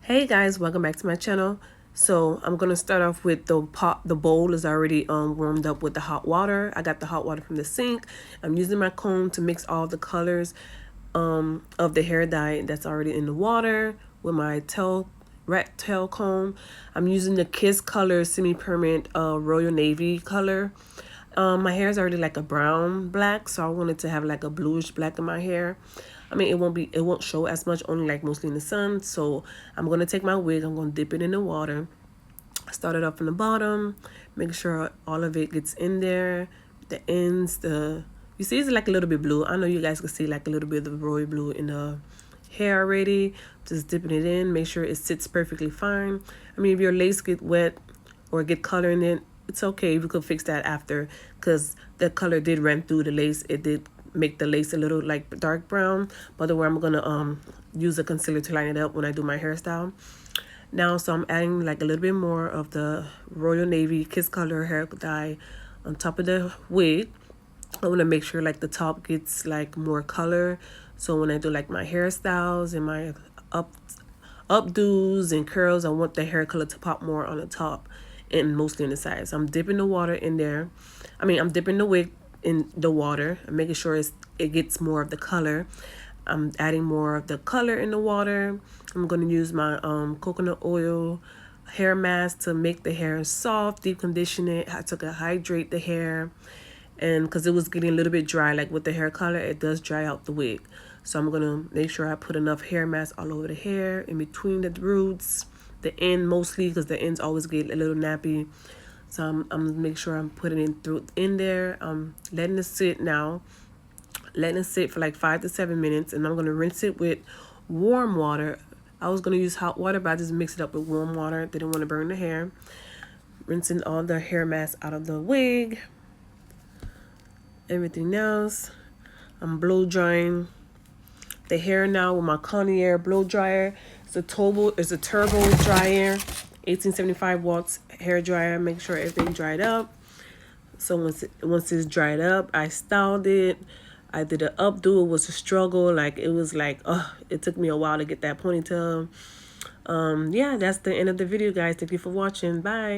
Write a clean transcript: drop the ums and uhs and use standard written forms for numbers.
Hey guys, welcome back to my channel. So I'm gonna start off with the pot. The bowl is already warmed up with the hot water. I got the hot water from the sink. I'm using my comb to mix all the colors of the hair dye that's already in the water with my rat tail comb. I'm using the Kiss Color semi-permanent royal navy color. My hair is already like a brown black, so I wanted to have like a bluish black in my hair. I mean, it won't show as much, only like mostly in the sun. So I'm gonna take my wig, I'm gonna dip it in the water. Start it up from the bottom, make sure all of it gets in there. The ends, you see it's like a little bit blue. I know you guys can see like a little bit of the royal blue in the hair already. Just dipping it in, make sure it sits perfectly fine. I mean, if your lace get wet or get color in it, it's okay. We could fix that after, because the color did run through the lace. It did make the lace a little like dark brown, but the way I'm gonna use a concealer to line it up when I do my hairstyle. Now, so I'm adding like a little bit more of the royal navy Kiss Color hair dye on top of the wig. I want to make sure like the top gets like more color, so when I do like my hairstyles and my updos and curls, I want the hair color to pop more on the top and mostly in the sides. So I'm dipping the water in there. I'm dipping the wig in the water and making sure it gets more of the color. I'm adding more of the color in the water. I'm going to use my coconut oil hair mask to make the hair soft, deep condition it. I took to hydrate the hair, and because it was getting a little bit dry, like with the hair color, it does dry out the wig. So I'm going to make sure I put enough hair mask all over the hair, in between the roots, the end mostly, because the ends always get a little nappy. So I'm gonna make sure I'm putting it in there. Letting it sit now. Letting it sit for like 5 to 7 minutes, and I'm gonna rinse it with warm water. I was gonna use hot water, but I just mixed it up with warm water. Didn't want to burn the hair. Rinsing all the hair mask out of the wig. Everything else. I'm blow drying the hair now with my Conair blow dryer. It's a turbo dryer, 1875 watts hair dryer. Make sure everything dried up. So once it's dried up, I styled it. I did an updo. It was a struggle. Like it was like, it took me a while to get that ponytail. Yeah, that's the end of the video, guys. Thank you for watching. Bye.